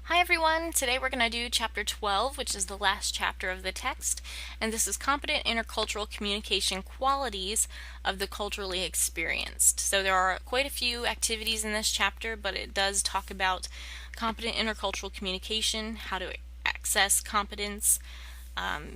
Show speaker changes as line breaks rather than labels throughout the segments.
Hi everyone! Today we're going to do chapter 12, which is the last chapter of the text, and this is competent intercultural communication qualities of the culturally experienced. So there are quite a few activities in this chapter, but it does talk about competent intercultural communication, how to access competence,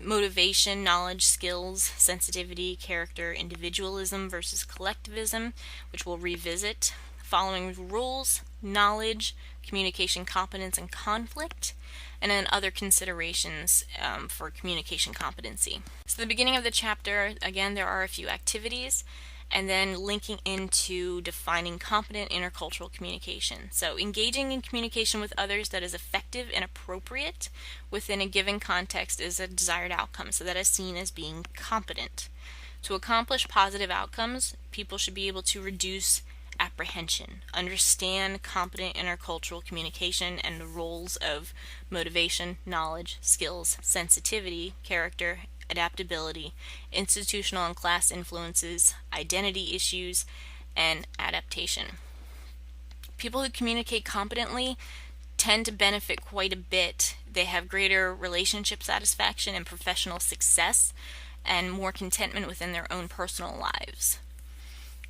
motivation, knowledge, skills, sensitivity, character, individualism versus collectivism, which we'll revisit, following rules, knowledge, communication competence and conflict, and then other considerations for communication competency. So the beginning of the chapter, again, there are a few activities, and then linking into defining competent intercultural communication. So engaging in communication with others that is effective and appropriate within a given context is a desired outcome, so that is seen as being competent. To accomplish positive outcomes, people should be able to reduce apprehension, understand competent intercultural communication and the roles of motivation, knowledge, skills, sensitivity, character, adaptability, institutional and class influences, identity issues, and adaptation. People who communicate competently tend to benefit quite a bit. They have greater relationship satisfaction and professional success, and more contentment within their own personal lives.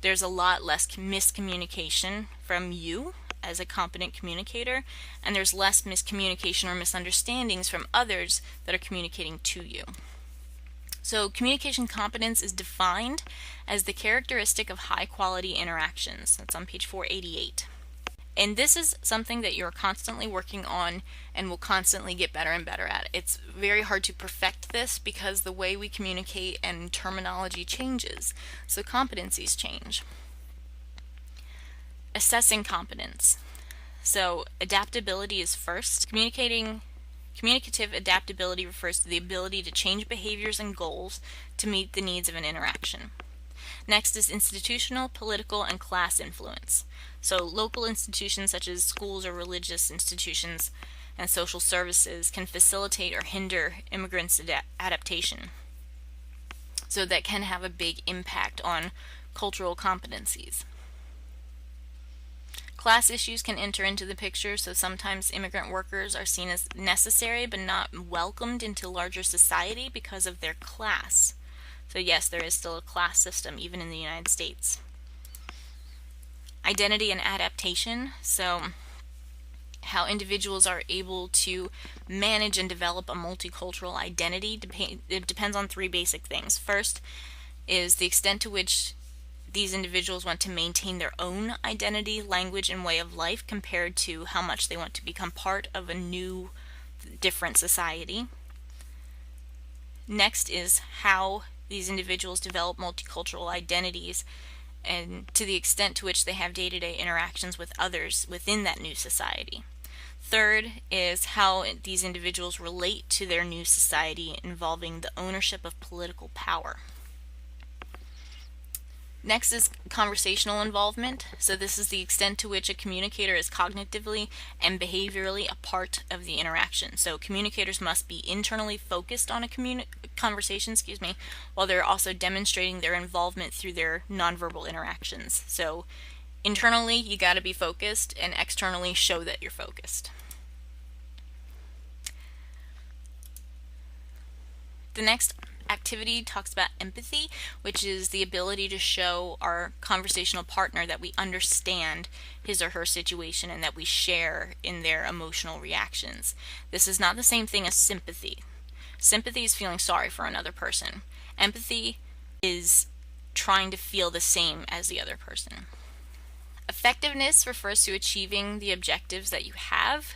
There's a lot less miscommunication from you as a competent communicator, and there's less miscommunication or misunderstandings from others that are communicating to you. So communication competence is defined as the characteristic of high-quality interactions. That's on page 488. And this is something that you're constantly working on and will constantly get better and better at. It's very hard to perfect this because the way we communicate and terminology changes, so competencies change. Assessing competence. So adaptability is first. Communicative adaptability refers to the ability to change behaviors and goals to meet the needs of an interaction. Next is institutional, political, and class influence. So local institutions such as schools or religious institutions and social services can facilitate or hinder immigrants' adaptation. So that can have a big impact on cultural competencies. Class issues can enter into the picture, so sometimes immigrant workers are seen as necessary but not welcomed into larger society because of their class. So yes, there is still a class system even in the United States. Identity and adaptation, so how individuals are able to manage and develop a multicultural identity. It depends on three basic things. First is the extent to which these individuals want to maintain their own identity, language, and way of life compared to how much they want to become part of a new, different society. Next is how these individuals develop multicultural identities and to the extent to which they have day-to-day interactions with others within that new society. Third is how these individuals relate to their new society involving the ownership of political power. Next is conversational involvement. So this is the extent to which a communicator is cognitively and behaviorally a part of the interaction. So communicators must be internally focused on a conversation, while they're also demonstrating their involvement through their nonverbal interactions. So internally, you got to be focused, and externally, show that you're focused. The next activity talks about empathy, which is the ability to show our conversational partner that we understand his or her situation and that we share in their emotional reactions. This is not the same thing as sympathy. Sympathy is feeling sorry for another person. Empathy is trying to feel the same as the other person. Effectiveness refers to achieving the objectives that you have.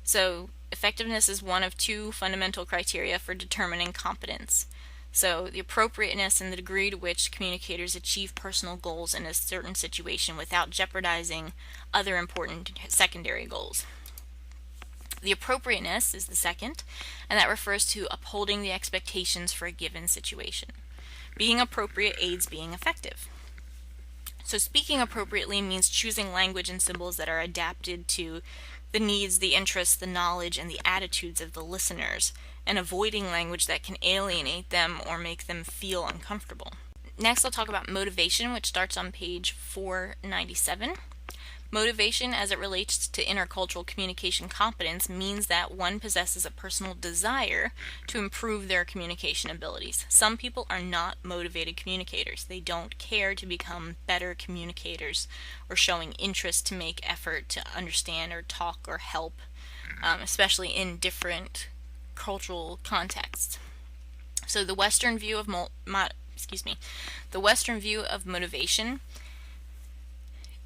So effectiveness is one of two fundamental criteria for determining competence. So the appropriateness and the degree to which communicators achieve personal goals in a certain situation without jeopardizing other important secondary goals. The appropriateness is the second, and that refers to upholding the expectations for a given situation. Being appropriate aids being effective. So speaking appropriately means choosing language and symbols that are adapted to the needs, the interests, the knowledge, and the attitudes of the listeners, and avoiding language that can alienate them or make them feel uncomfortable. Next, I'll talk about motivation, which starts on page 497. Motivation as it relates to intercultural communication competence means that one possesses a personal desire to improve their communication abilities. Some people are not motivated communicators. They don't care to become better communicators or showing interest to make effort to understand or talk or help, especially in different cultural contexts. So the Western view of motivation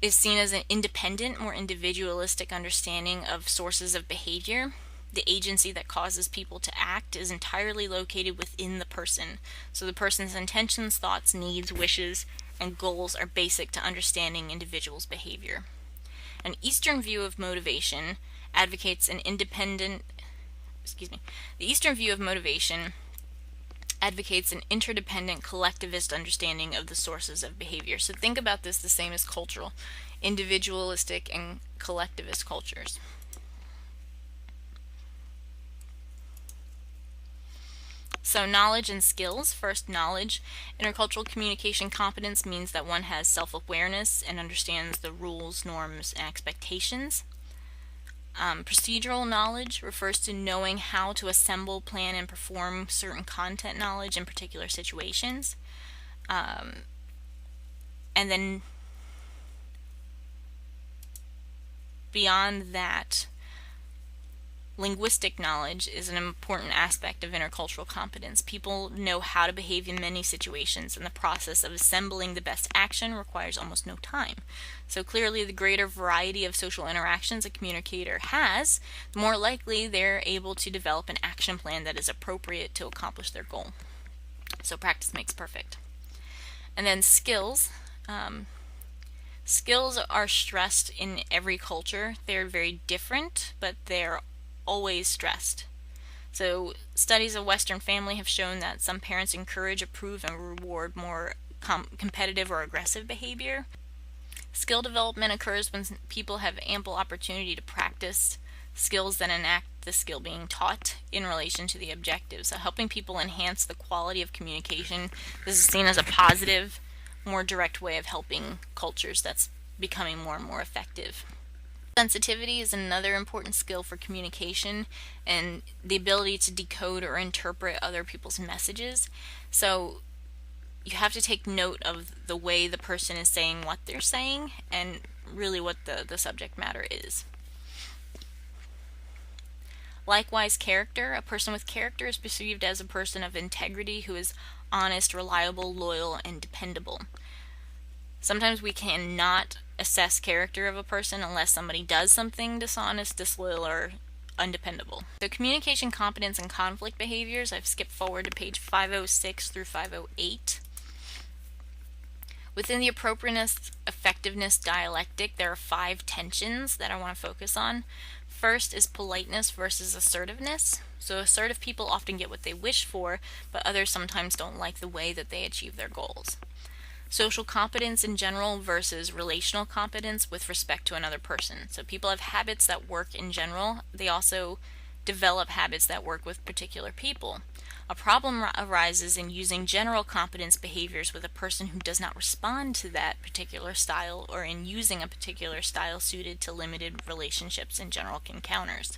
is seen as an independent, more individualistic understanding of sources of behavior. The agency that causes people to act is entirely located within the person. So the person's intentions, thoughts, needs, wishes, and goals are basic to understanding individuals' behavior. An Eastern view of motivation advocates an interdependent collectivist understanding of the sources of behavior. So think about this the same as cultural, individualistic and collectivist cultures. So knowledge and skills. First, knowledge. Intercultural communication competence means that one has self-awareness and understands the rules, norms, and expectations. Procedural knowledge refers to knowing how to assemble, plan, and perform certain content knowledge in particular situations. And then beyond that, linguistic knowledge is an important aspect of intercultural competence. People know how to behave in many situations, and the process of assembling the best action requires almost no time. So clearly, the greater variety of social interactions a communicator has, the more likely they're able to develop an action plan that is appropriate to accomplish their goal. So practice makes perfect. And then skills. Skills are stressed in every culture. They're very different, but they're always stressed. So studies of Western family have shown that some parents encourage, approve, and reward more competitive or aggressive behavior. Skill development occurs when people have ample opportunity to practice skills that enact the skill being taught in relation to the objective. So helping people enhance the quality of communication, this is seen as a positive, more direct way of helping cultures that's becoming more and more effective. Sensitivity is another important skill for communication, and the ability to decode or interpret other people's messages. So you have to take note of the way the person is saying what they're saying and really what the subject matter is. Likewise, character. A person with character is perceived as a person of integrity who is honest, reliable, loyal, and dependable. Sometimes we cannot assess character of a person unless somebody does something dishonest, disloyal, or undependable. So communication competence and conflict behaviors, I've skipped forward to page 506 through 508. Within the appropriateness, effectiveness dialectic, there are 5 tensions that I want to focus on. First is politeness versus assertiveness. So assertive people often get what they wish for, but others sometimes don't like the way that they achieve their goals. Social competence in general versus relational competence with respect to another person. So people have habits that work in general. They also develop habits that work with particular people. A problem arises in using general competence behaviors with a person who does not respond to that particular style, or in using a particular style suited to limited relationships and general encounters.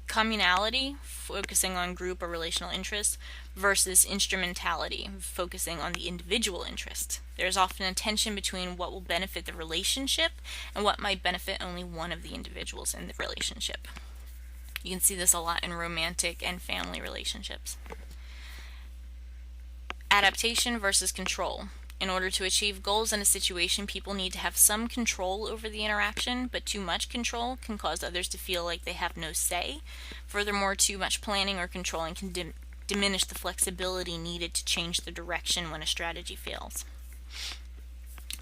Communality, focusing on group or relational interests, versus instrumentality, focusing on the individual interest. There's often a tension between what will benefit the relationship and what might benefit only one of the individuals in the relationship. You can see this a lot in romantic and family relationships. Adaptation versus control. In order to achieve goals in a situation, people need to have some control over the interaction, but too much control can cause others to feel like they have no say. Furthermore, too much planning or controlling can diminish the flexibility needed to change the direction when a strategy fails.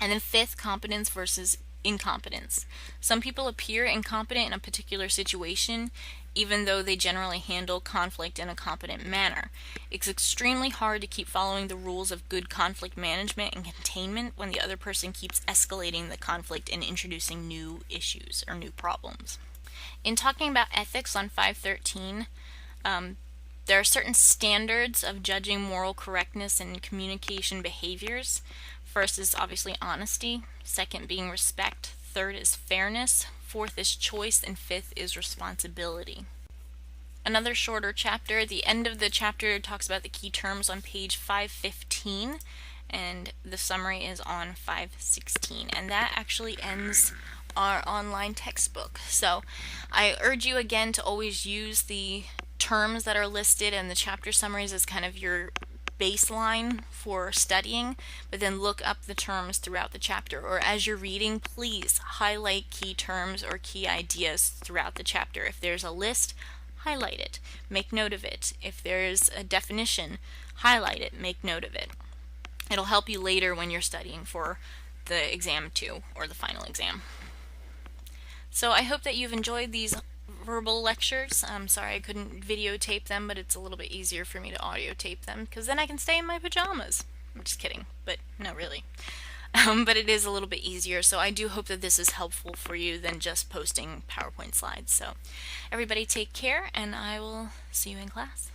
And then fifth, competence versus incompetence. Some people appear incompetent in a particular situation, even though they generally handle conflict in a competent manner. It's extremely hard to keep following the rules of good conflict management and containment when the other person keeps escalating the conflict and introducing new issues or new problems. In talking about ethics on 513, there are certain standards of judging moral correctness and communication behaviors. First is obviously honesty, second being respect, third is fairness, fourth is choice, and fifth is responsibility. Another shorter chapter, the end of the chapter talks about the key terms on page 515, and the summary is on 516, and that actually ends our online textbook. So I urge you again to always use the terms that are listed and the chapter summaries as kind of your baseline for studying, but then look up the terms throughout the chapter, or as you're reading, please highlight key terms or key ideas throughout the chapter. If there's a list, highlight it, make note of it. If there's a definition, highlight it, make note of it. It'll help you later when you're studying for the exam 2 or the final exam. So I hope that you've enjoyed these verbal lectures. I'm sorry I couldn't videotape them, but it's a little bit easier for me to audio tape them because then I can stay in my pajamas. I'm just kidding, but no, really. But it is a little bit easier, so I do hope that this is helpful for you than just posting PowerPoint slides. So everybody take care, and I will see you in class.